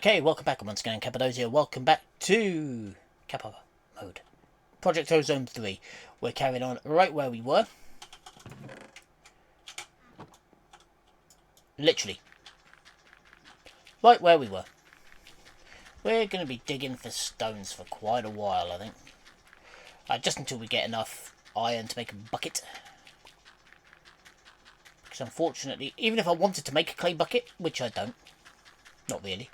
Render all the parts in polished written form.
Okay, welcome back once again, Kappa Mode here. Welcome back to Kappa Mode. Project Ozone 3. We're carrying on right where we were. Literally. Right where we were. We're going to be digging for stones for quite a while, I think. Just until we get enough iron to make a bucket. Because unfortunately, even if I wanted to make a clay bucket, which I don't, not really,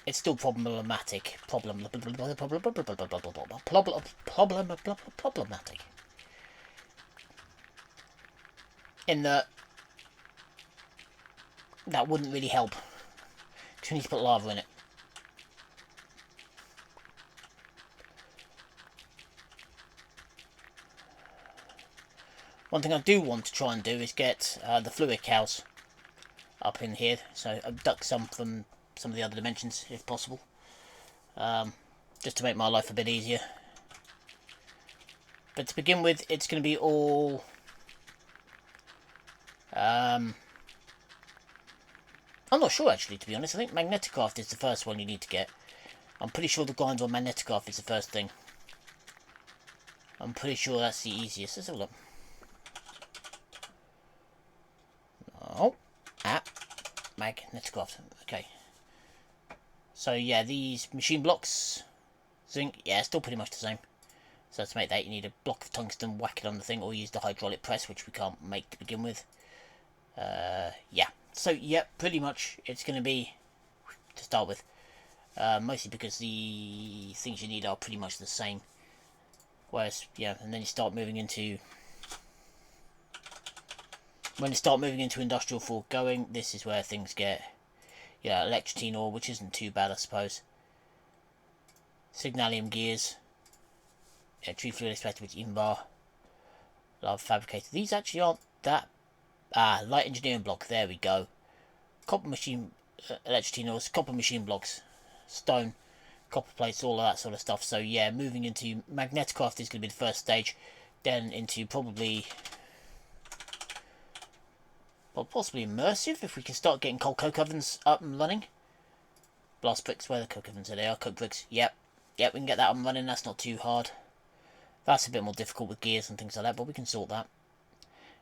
it's still problematic. Problematic. In that wouldn't really help. Because we need to put lava in it. One thing I do want to try and do is get the fluid cows up in here. So abduct some from some of the other dimensions, if possible. Just to make my life a bit easier. But to begin with, it's going to be all... I'm not sure, actually, to be honest. I think Agricraft is the first one you need to get. I'm pretty sure the grind on Agricraft is the first thing. I'm pretty sure that's the easiest. Let's have a look. Oh. Agricraft. Okay. So, yeah, these machine blocks. Zinc. Yeah, still pretty much the same. So, to make that, you need a block of tungsten, whack it on the thing, or use the hydraulic press, which we can't make to begin with. Yeah. So, yeah, pretty much it's going to be, to start with, mostly because the things you need are pretty much the same. Whereas, yeah, and then you start moving into, when you start moving into industrial foregoing, this is where things get, yeah, electrotine ore, which isn't too bad, I suppose. Signalium gears, yeah, tree fluid extractor, which even bar, lava fabricator. These actually aren't that. Light engineering block, there we go. Copper machine, electrotine ores, copper machine blocks, stone, copper plates, all of that sort of stuff. So yeah, moving into Agricraft is going to be the first stage, then into probably, well, possibly immersive, if we can start getting coke ovens up and running. Blast bricks, where are the coke ovens? There they are, coke bricks, yep, we can get that up and running, that's not too hard. That's a bit more difficult with gears and things like that, but we can sort that.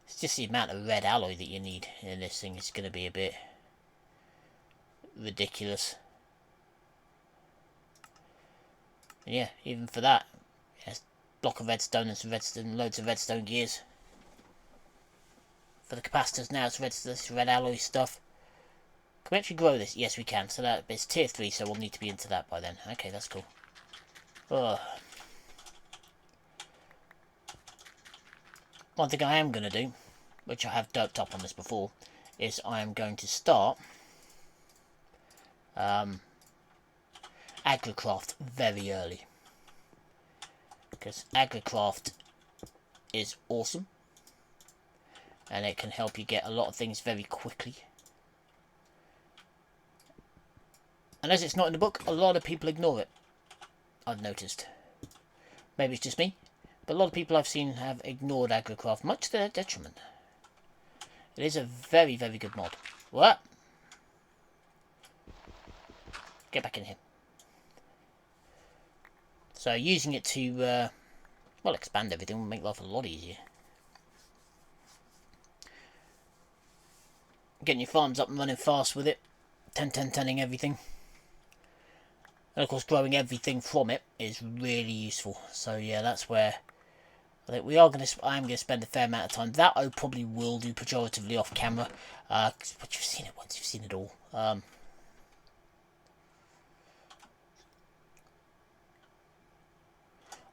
It's just the amount of red alloy that you need in this thing is going to be a bit ridiculous. And yeah, even for that, yes, block of redstone and some redstone, loads of redstone gears. For the capacitors now, it's red alloy stuff. Can we actually grow this? Yes, we can. So that it's tier 3, so we'll need to be into that by then. Okay, that's cool. Ugh. One thing I am going to do, which I have doped up on this before, is I am going to start Agricraft very early. Because Agricraft is awesome. And it can help you get a lot of things very quickly. And as it's not in the book, a lot of people ignore it. I've noticed. Maybe it's just me. But a lot of people I've seen have ignored Agricraft, much to their detriment. It is a very, very good mod. What? Get back in here. So using it to, well, expand everything will make life a lot easier. Getting your farms up and running fast with it. 10-10-10ing everything. And of course growing everything from it is really useful. So yeah, that's where I think I am going to spend a fair amount of time. That I probably will do pejoratively off camera. But you've seen it once, you've seen it all.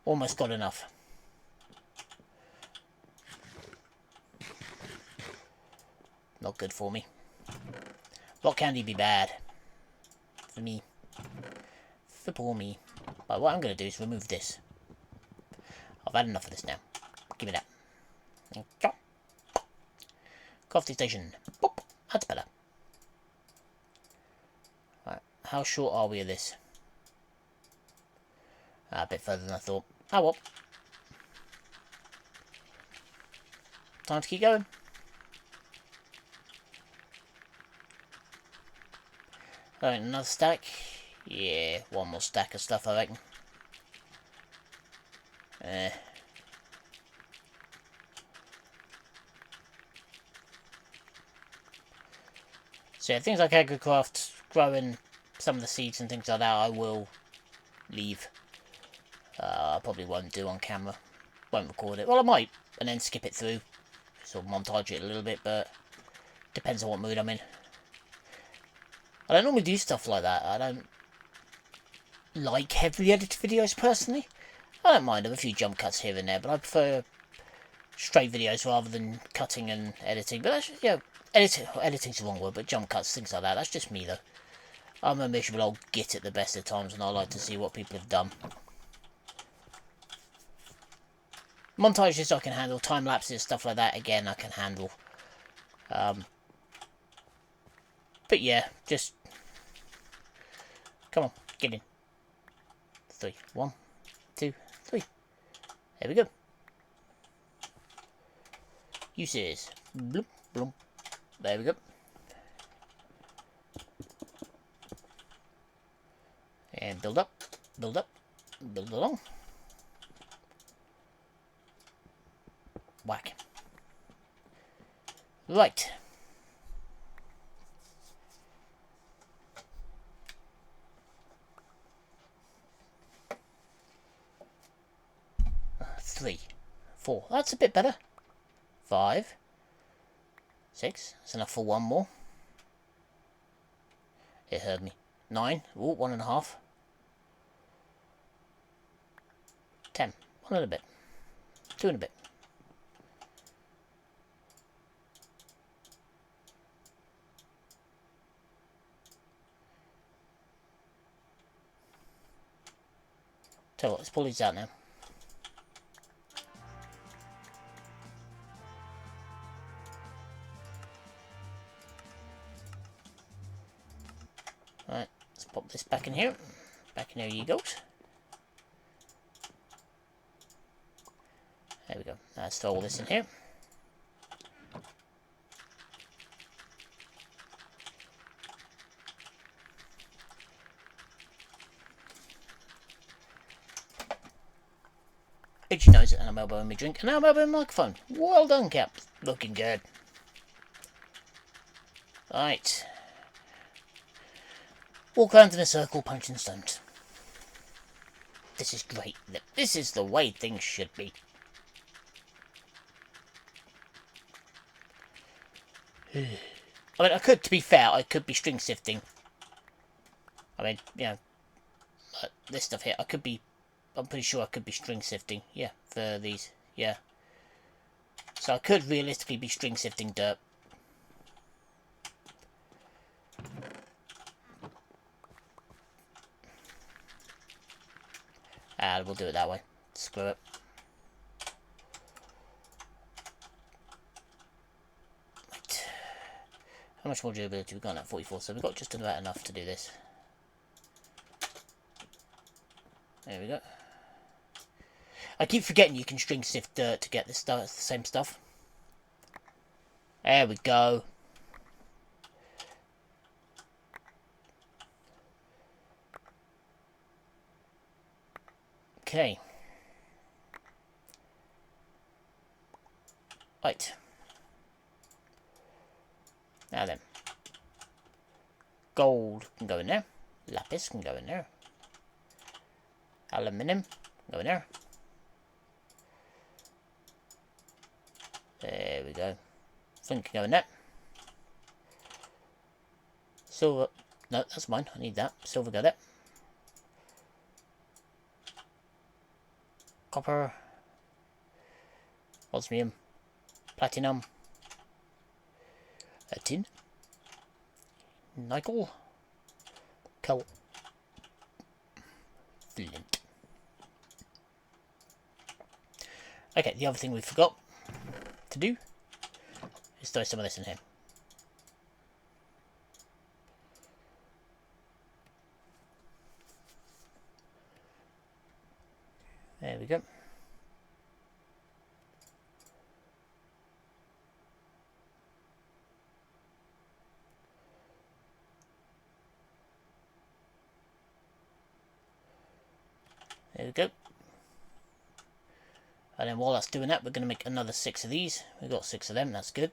Almost got enough. Not good for me. Rock candy be bad. For me. For poor me. But what I'm going to do is remove this. I've had enough of this now. Give me that. Coffee station. Boop. That's better. Right. How short are we of this? A bit further than I thought. Oh well. Time to keep going. Alright, another stack. Yeah, one more stack of stuff, I reckon. So yeah, things like Agricraft, growing some of the seeds and things like that, I will leave. I probably won't do on camera. Won't record it. Well, I might, and then skip it through. Sort of montage it a little bit, but depends on what mood I'm in. I don't normally do stuff like that. I don't like heavily edited videos personally. I don't mind a few jump cuts here and there, but I prefer straight videos rather than cutting and editing. But that's, you know, editing's the wrong word, but jump cuts, things like that. That's just me though. I'm a miserable old git at the best of times, and I like to see what people have done. Montages I can handle, time lapses, stuff like that, again I can handle. But yeah, just come on, get in. 3, 1, 2, 3. There we go. Uses. Bloop, bloop. There we go. And build up, build up, build along. Whack. Right. Three, 4. That's a bit better. 5, 6. That's enough for one more. It heard me. 9. Ooh, 1.5. 10. 1 and a bit. 2 and a bit. Tell you what, let's pull these out now. Right, let's pop this back in here. Back in there you go. There we go. Let's throw all this in here. Itchy nose and I'm elbowing me drink, and now I'm elbowing microphone. Well done, Cap. Looking good. Right. Walk around in a circle, punching stones. This is great. This is the way things should be. I mean, I could, to be fair, I could be string sifting. I mean, you know, this stuff here, I'm pretty sure I could be string sifting, yeah, for these, yeah. So I could realistically be string sifting dirt. And we'll do it that way. Screw it. Right. How much more durability we've got at 44, so we've got just about enough to do this. There we go. I keep forgetting you can string sift dirt to get this stuff, the same stuff. There we go. Okay. Right. Now then. Gold can go in there. Lapis can go in there. Aluminium can go in there. There we go. Flint can go in there. Silver. No, that's mine. I need that. Silver go there. Copper. Osmium. Platinum. Tin. Nickel. Coal. Flint. Okay, the other thing we forgot to do is throw some of this in here. There we go. There we go. And then while that's doing that, we're going to make another 6 of these. We've got 6 of them, that's good.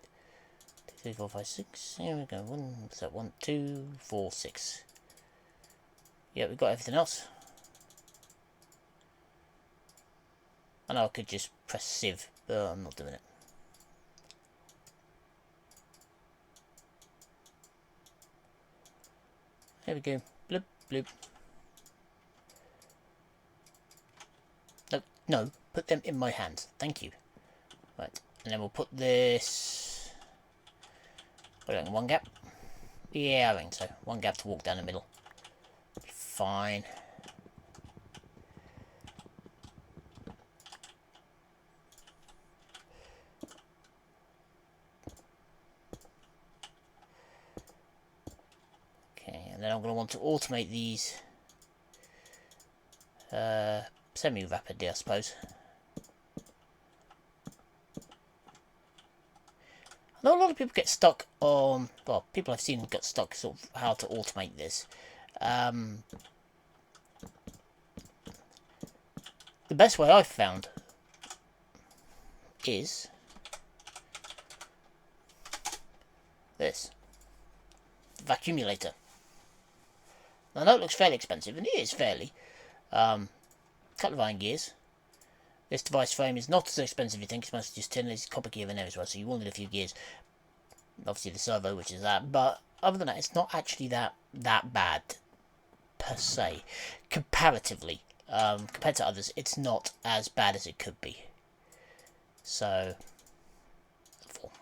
2, 3, 4, 5, 6. Here we go. What's that? 1, 2, 4, 6. Yeah, we've got everything else. I know I could just press Civ, but I'm not doing it. There we go. Bloop, bloop. No, no, put them in my hands. Thank you. Right, and then we'll put this... What, in one gap? Yeah, I think so. One gap to walk down the middle. Fine. Okay, and then I'm going to want to automate these semi-rapidly, I suppose. I know a lot of people get stuck on, well, people I've seen get stuck sort of how to automate this. The best way I've found is this. The accumulator. I know it looks fairly expensive, and it is fairly. Couple of iron gears. This device frame is not as expensive as you think. It's mostly just tin. There's copper gear in there as well, so you will need a few gears. Obviously the servo, which is that, but other than that, it's not actually that bad per se. Comparatively, compared to others, it's not as bad as it could be. So,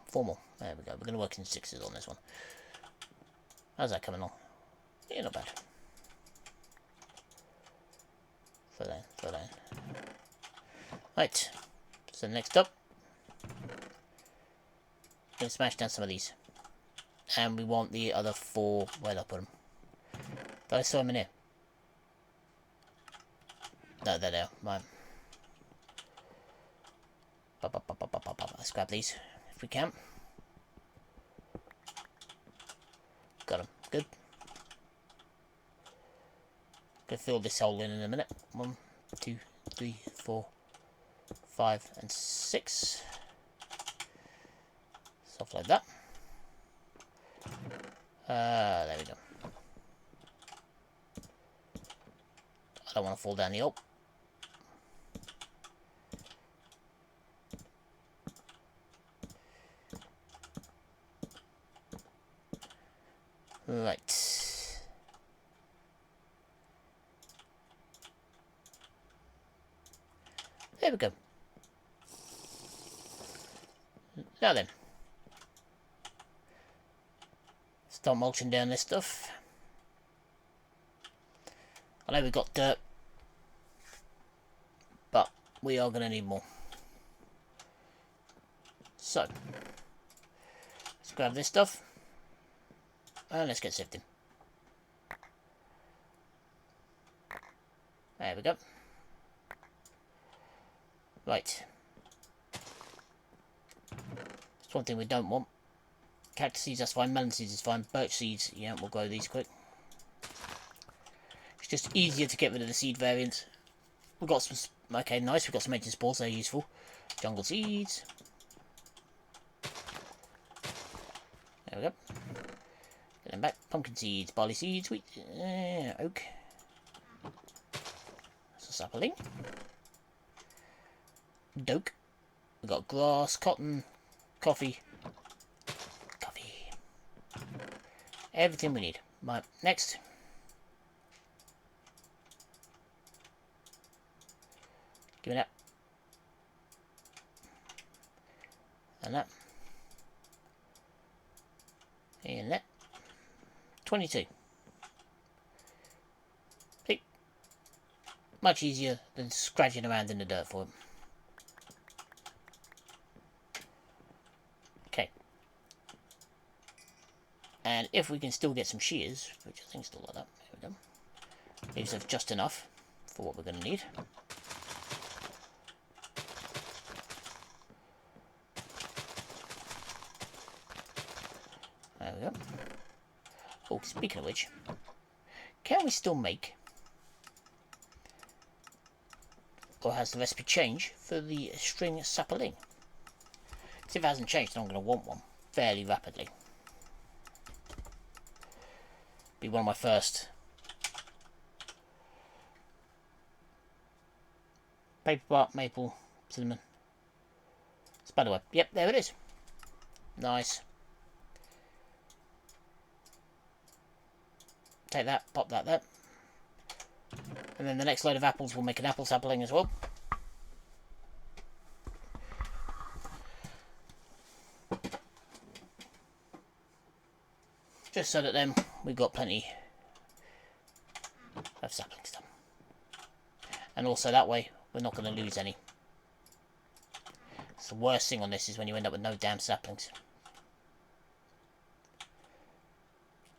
four more. There we go. We're going to work in 6s on this one. How's that coming along? Yeah, not bad. Throw that in, throw that in. Right, so next up, I'm going to smash down some of these. And we want the other 4, where did I put them? Did I saw them in here? No, there they are, right. Let's grab these, if we can. Got them, good. Gonna fill this hole in a minute. 1, 2, 3, 4, 5, and 6. Stuff like that. There we go. I don't want to fall down the hole. Right. There we go. Now then. Start mulching down this stuff. I know we've got dirt, but we are going to need more. So, let's grab this stuff, and let's get sifting. There we go. Right. That's one thing we don't want. Cactus seeds, that's fine. Melon seeds is fine. Birch seeds, yeah, we'll grow these quick. It's just easier to get rid of the seed variants. We've got some, okay, nice. We've got some ancient spores, they're useful. Jungle seeds. There we go. Get them back. Pumpkin seeds, barley seeds, wheat, oak. That's a sapling. Doke. We've got grass, cotton, coffee. Everything we need. Right, next. Give me that. And that. And that. 22. See? Much easier than scratching around in the dirt for it. Okay. And if we can still get some shears, which I think is still like that, there we go. Leaves us just enough for what we're going to need. There we go. Oh, speaking of which, can we still make or has the recipe changed for the string sapling? If it hasn't changed, then I'm going to want one fairly rapidly. Be one of my first. Paper bark, maple, cinnamon, spiderweb. Yep, there it is. Nice. Take that, pop that there. And then the next load of apples will make an apple sapling as well. Just so that then we've got plenty of saplings done. And also that way we're not going to lose any. It's the worst thing on this is when you end up with no damn saplings.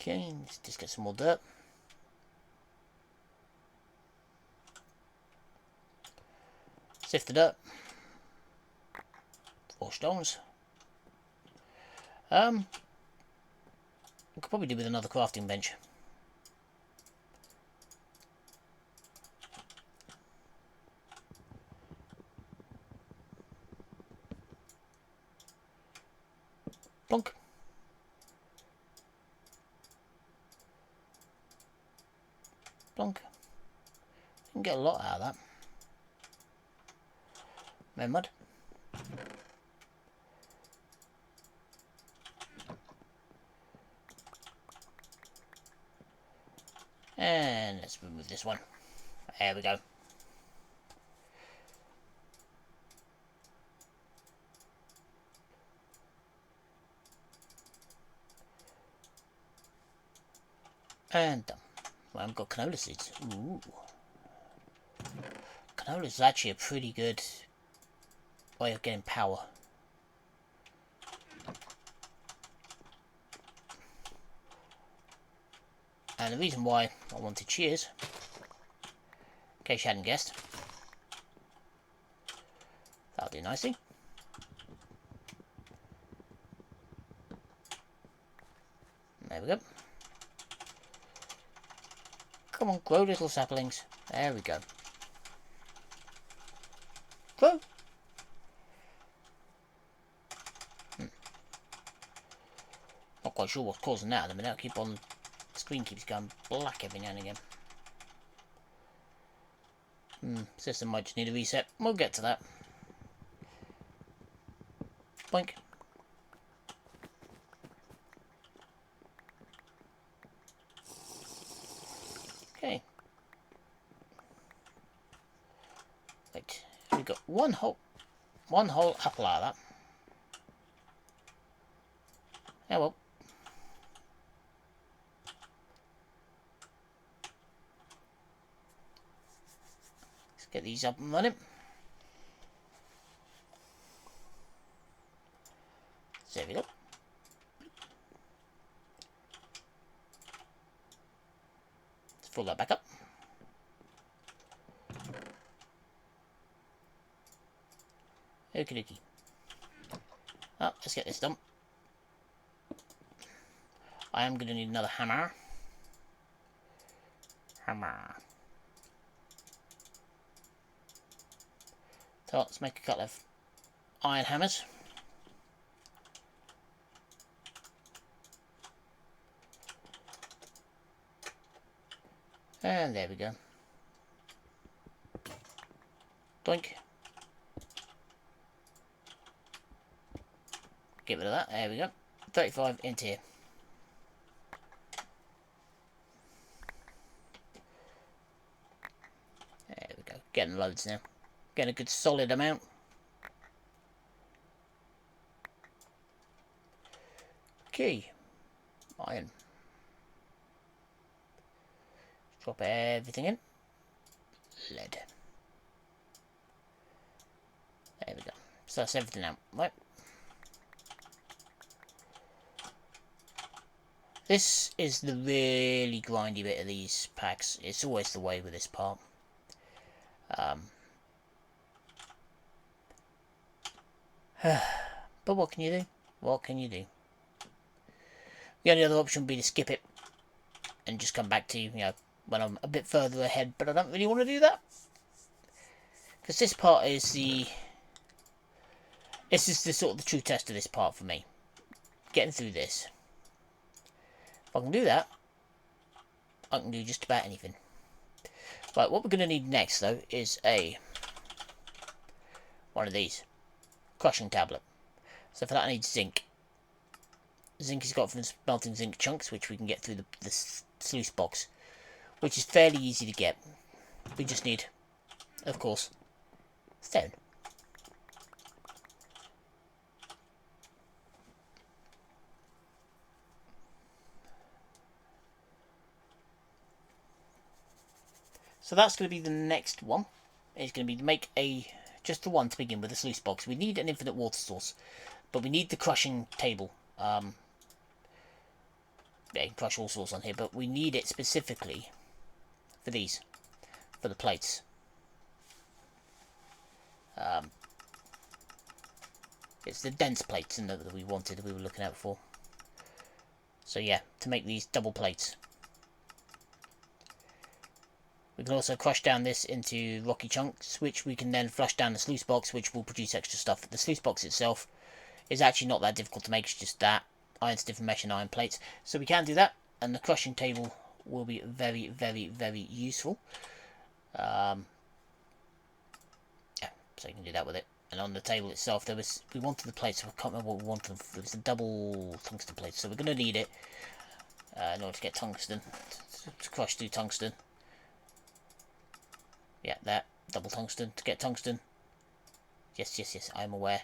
Okay, let's just get some more dirt. Sift the dirt. 4 stones. We could probably do with another crafting bench. Plonk. Plonk. You can get a lot out of that. No mud. And let's remove this one. There we go. And done. Well, I've got canola seeds. Ooh. Canola is actually a pretty good way of getting power. And the reason why I wanted shears, in case you hadn't guessed, that'll do nicely. There we go. Come on, grow little saplings. There we go. Grow. Not quite sure what's causing that at the minute. The screen keeps going black every now and again. System might just need a reset. We'll get to that. Boink. Okay. Right. We've got one whole apple out of that. Yeah, well. Let's get these up and running. So there we go. Let's fill that back up. Okie dokie. Oh, let's get this done. I am going to need another hammer. Hammer. So let's make a couple of iron hammers. And there we go. Doink. Get rid of that. There we go. 35 into here. There we go. Getting loads now. Getting a good solid amount. Okay. Iron. Drop everything in. Lead. There we go. So that's everything out. Right. This is the really grindy bit of these packs. It's always the way with this part. But what can you do? What can you do? The only other option would be to skip it and just come back to, you know, when I'm a bit further ahead, but I don't really want to do that. Because this part is this is the sort of the true test of this part for me. Getting through this. If I can do that, I can do just about anything. Right, what we're going to need next, though, is one of these. Crushing tablet. So for that I need zinc. Zinc is got from smelting zinc chunks, which we can get through the sluice box. Which is fairly easy to get. We just need, of course, stone. So that's going to be the next one. It's going to be to make just the one to begin with, the sluice box. We need an infinite water source, but we need the crushing table. Yeah, you can crush all sorts on here, but we need it specifically for these, for the plates. It's the dense plates that we were looking at for. So yeah, to make these double plates. We can also crush down this into rocky chunks, which we can then flush down the sluice box, which will produce extra stuff. The sluice box itself is actually not that difficult to make, it's just that iron stiff mesh and iron plates. So we can do that, and the crushing table will be very, very, very useful. Yeah, so you can do that with it. And on the table itself, we wanted the plates, so I can't remember what we wanted. It was a double tungsten plate, so we're going to need it in order to get tungsten, to crush through tungsten. Yeah, that. Double tungsten to get tungsten. Yes, yes, yes, I'm aware.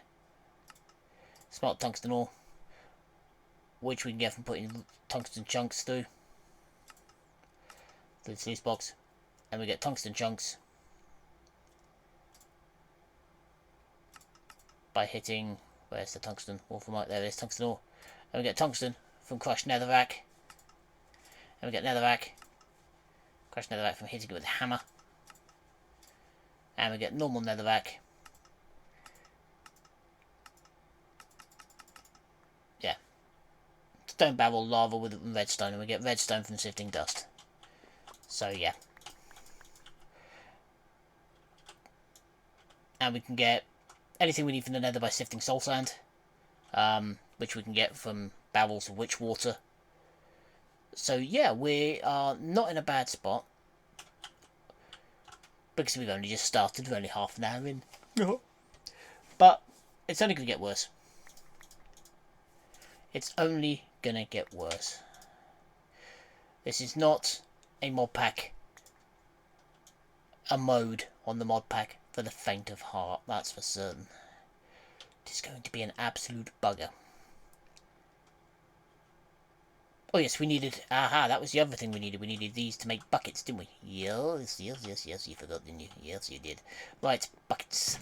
Smelt tungsten ore, which we can get from putting tungsten chunks through the sluice box. And we get tungsten chunks by hitting, where's the tungsten? Wolframite, there it is, tungsten ore. And we get tungsten from crushed netherrack. And we get netherrack, crushed netherrack from hitting it with a hammer. And we get normal netherrack. Yeah. Stone barrel lava with redstone, and we get redstone from sifting dust. So yeah. And we can get anything we need from the nether by sifting soul sand. Which we can get from barrels of witch water. So yeah, we are not in a bad spot. Because we've only just started, we're only half an hour in. But it's only going to get worse. It's only going to get worse. This is not a mod pack. A mode on the mod pack for the faint of heart, that's for certain. It is going to be an absolute bugger. Oh yes, we needed, aha, that was the other thing we needed. We needed these to make buckets, didn't we? Yes, yes, yes, yes, you forgot, didn't you? Yes, you did. Right, buckets.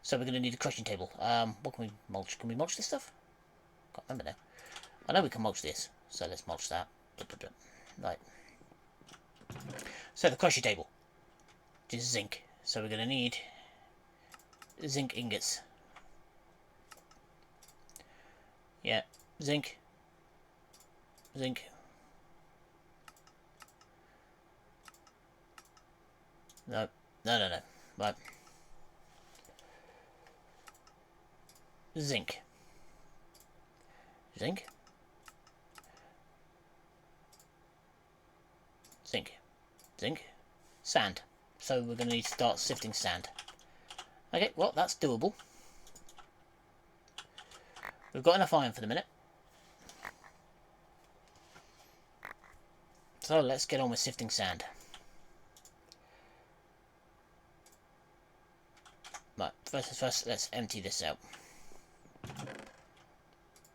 So we're going to need a crushing table. What can we mulch? Can we mulch this stuff? Can't remember now. I know we can mulch this, so let's mulch that. Right. So the crushing table, which is zinc. So we're going to need zinc ingots. Yeah, zinc. Zinc. No. No, no, no. Right. Zinc. Zinc. Zinc. Zinc. Sand. So we're going to need to start sifting sand. Okay, well, that's doable. We've got enough iron for the minute. So let's get on with sifting sand. Right, first, let's empty this out.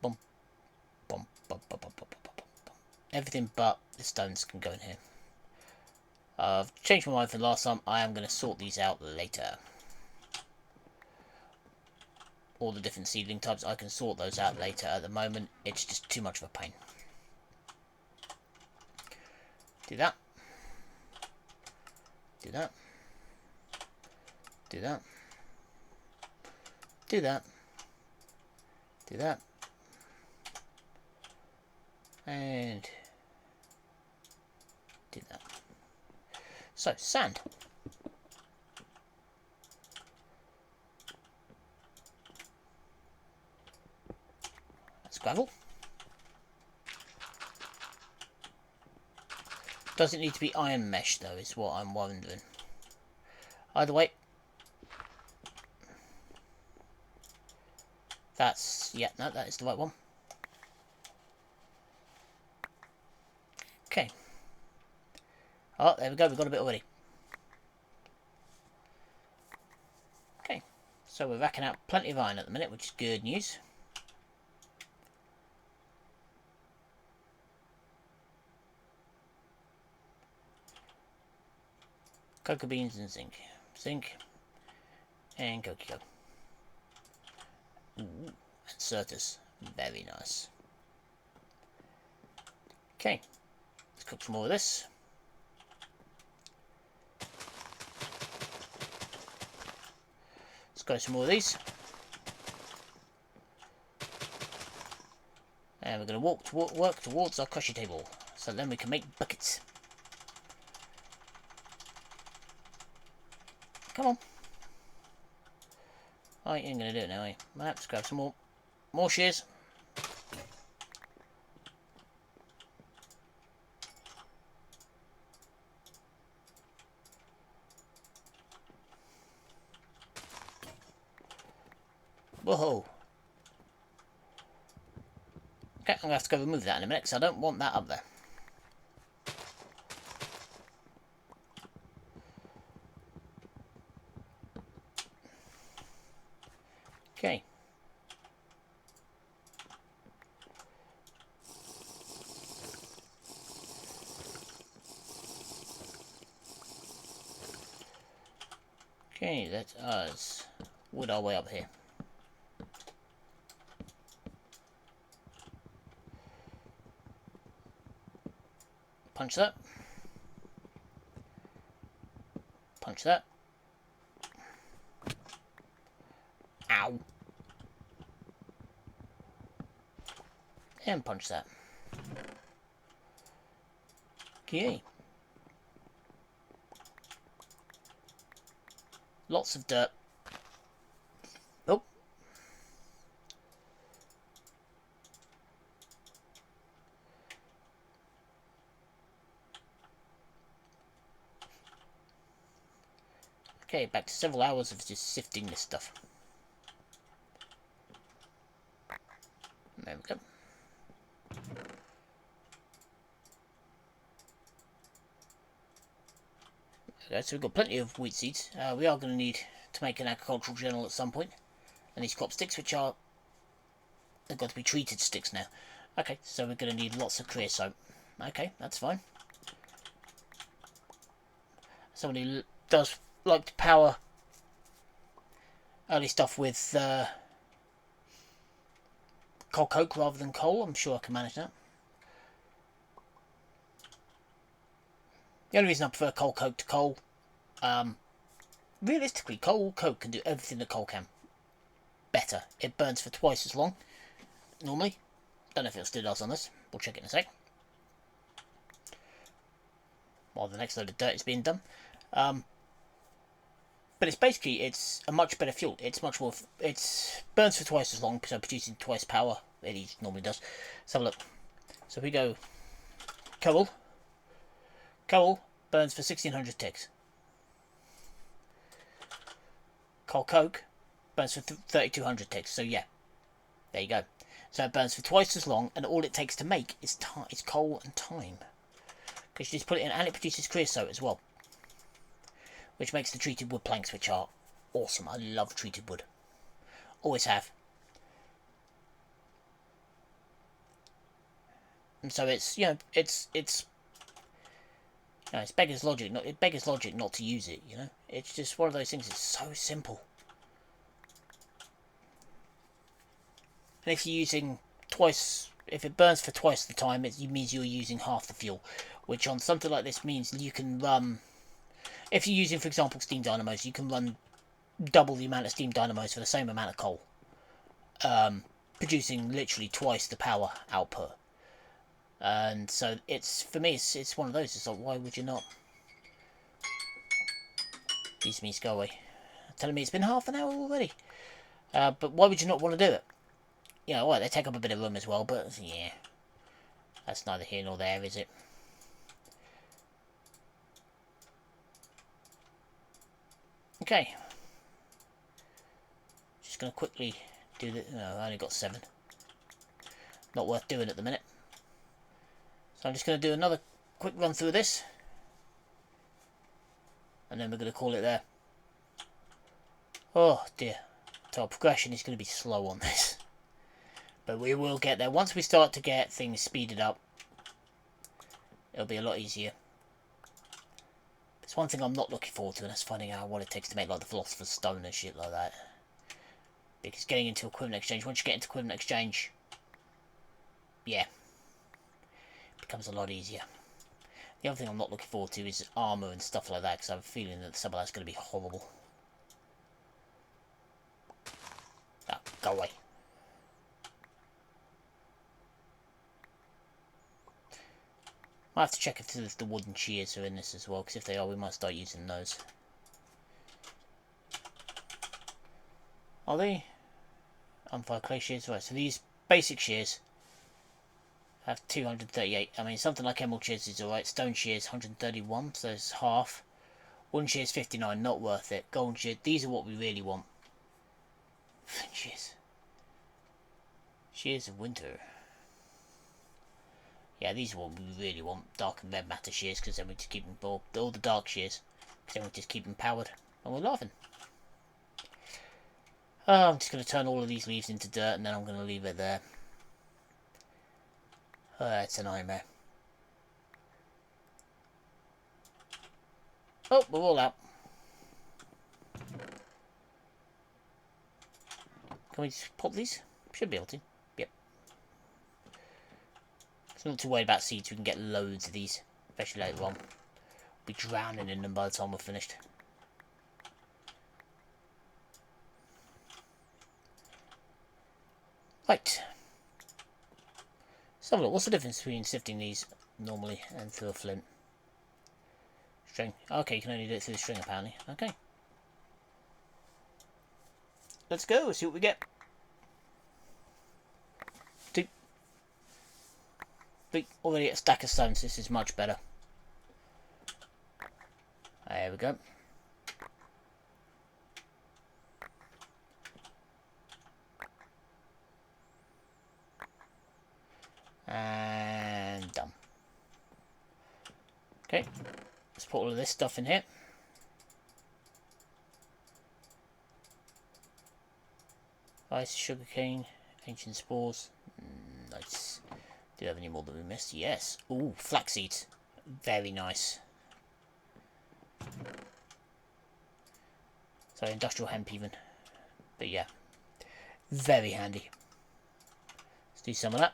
Boom. Boom. Boom, boom, boom, boom, boom, boom. Everything but the stones can go in here. I've changed my mind from last time. I am going to sort these out later. All the different seedling types, I can sort those out later. At the moment, it's just too much of a pain. Do that. Do that. Do that. Do that. Do that. And do that. So, sand. scrabble. Does it need to be iron mesh though, is what I'm wondering. Either way. That's, yeah, no, that is the right one. Okay. Oh, there we go, we've got a bit already. Okay, so we're racking out plenty of iron at the minute, which is good news. Cocoa beans and zinc. Zinc and cocoa. Ooh, and Certus. Very nice. Okay, let's cook some more of this. Let's go some more of these. And we're going to work towards our crusher table. So then we can make buckets. Come on. Oh, you ain't going to do it now, are you? Right, let's grab some more shears. Whoa. Okay, I'm going to have to go remove that in a minute because I don't want that up there. Okay. Okay, let us wood our way up here. Punch that. Punch that. Ow. And punch that. Okay. Lots of dirt. Oh. Okay, back to several hours of just sifting this stuff. There we go. Okay, so we've got plenty of wheat seeds. We are going to need to make an agricultural journal at some point. And these crop sticks, which are... they've got to be treated sticks now. Okay, so we're going to need lots of creosote. Okay, that's fine. Somebody who does like to power early stuff with coke rather than coal. I'm sure I can manage that. The only reason I prefer coke to coal, realistically, coke can do everything that coal can. Better. It burns for twice as long, normally. Don't know if it still does on this. We'll check it in a sec. While the next load of dirt is being done. But it's a much better fuel. It's much more, it burns for twice as long, so producing twice power, it normally does. Let's have a look. So we go coal. Coal burns for 1600 ticks. Coke burns for 3200 ticks. So yeah, there you go. So it burns for twice as long, and all it takes to make is coal and time. Because you just put it in, and it produces creosote as well, which makes the treated wood planks, which are awesome. I love treated wood. Always have. And so it's, you know, it's beggars logic. It beggars logic not to use it. You know, it's just one of those things. It's so simple. And if you're using twice, if it burns for twice the time, it means you're using half the fuel, which on something like this means you can run. If you're using, for example, steam dynamos, you can run double the amount of steam dynamos for the same amount of coal, producing literally twice the power output. And so it's, for me, it's one of those. It's like, why would you not? These means go away. Telling me it's been half an hour already. But why would you not want to do it? You know, well, they take up a bit of room as well, but yeah. That's neither here nor there, is it? Okay. Just going to quickly do the... No, I only got 7. Not worth doing at the minute. So I'm just going to do another quick run through this. And then we're going to call it there. Oh dear. So our progression is going to be slow on this. But we will get there. Once we start to get things speeded up, it'll be a lot easier. There's one thing I'm not looking forward to, and that's finding out what it takes to make like the Philosopher's Stone and shit like that. Because getting into equivalent exchange, once you get into equivalent exchange, yeah, it becomes a lot easier. The other thing I'm not looking forward to is armour and stuff like that, because I have a feeling that some of that's going to be horrible. Ah, go away. I have to check if the wooden shears are in this as well, because if they are, we might start using those. Are they? Unfired clay shears, right, so these basic shears have 238. I mean, something like emerald shears is alright. Stone shears 131, so it's half. Wooden shears 59, not worth it. Golden shears, these are what we really want. Shears. Shears of winter. Yeah, these are what we really want. Dark and red matter shears, because then we just keep them all the dark shears, because then we just keep them powered, and we're laughing. I'm just going to turn all of these leaves into dirt, and then I'm going to leave it there. It's a nightmare. Oh, we're all out. Can we just pop these? Should be able to. Yep. So not too worried about seeds. We can get loads of these, especially later on. We'll be drowning in them by the time we're finished. Right. So look, what's the difference between sifting these normally and through a flint? String. Okay, you can only do it through the string apparently. Okay. Let's go, see what we get. 2. 3. Already at a stack of stones, this is much better. There we go. And done. Okay, let's put all of this stuff in here. Ice, sugarcane, ancient spores. Nice. Do you have any more that we missed? Yes. Ooh, flax seeds. Very nice. Sorry, industrial hemp even. But yeah, very handy. Let's do some of that.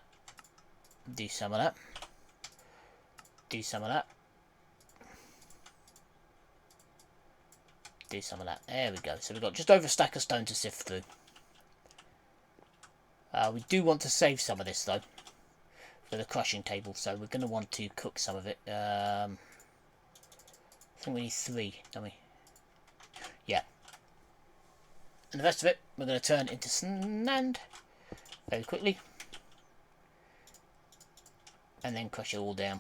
Do some of that. Do some of that. Do some of that. There we go. So we've got just over a stack of stone to sift through. We do want to save some of this though for the crushing table, so we're going to want to cook some of it. I think we need 3, don't we? Yeah. And the rest of it we're going to turn into sand very quickly. And then crush it all down.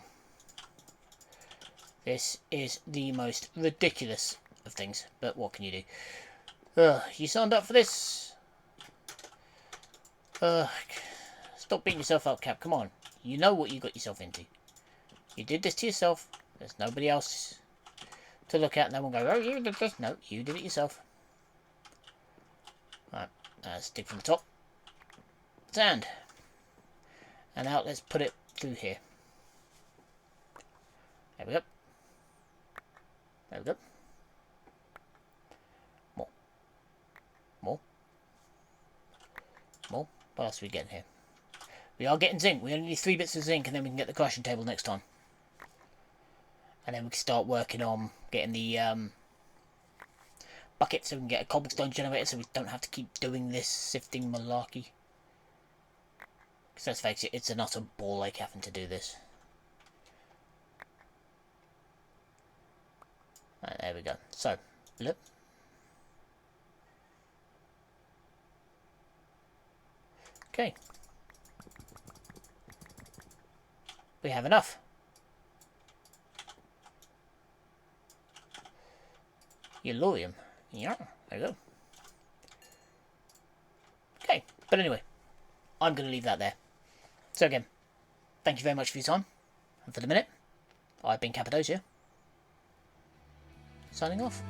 This is the most ridiculous of things, but what can you do? You signed up for this? Stop beating yourself up, Cap. Come on. You know what you got yourself into. You did this to yourself. There's nobody else to look at. No one go, oh, you did this. No, you did it yourself. Right, let's dig from the top. Sand. And now let's put it through here. There we go. There we go. More. More. More. What else are we getting here? We are getting zinc. We only need 3 bits of zinc and then we can get the crushing table next time. And then we can start working on getting the bucket so we can get a cobblestone generator so we don't have to keep doing this sifting malarkey. Because let's face it, it's an utter ball ache having to do this. Right, there we go. So, look. Okay. We have enough. Yellorium. Yeah, there you go. Okay, but anyway, I'm going to leave that there. So again, thank you very much for your time. And for the minute, I've been Kappa Mode, signing off.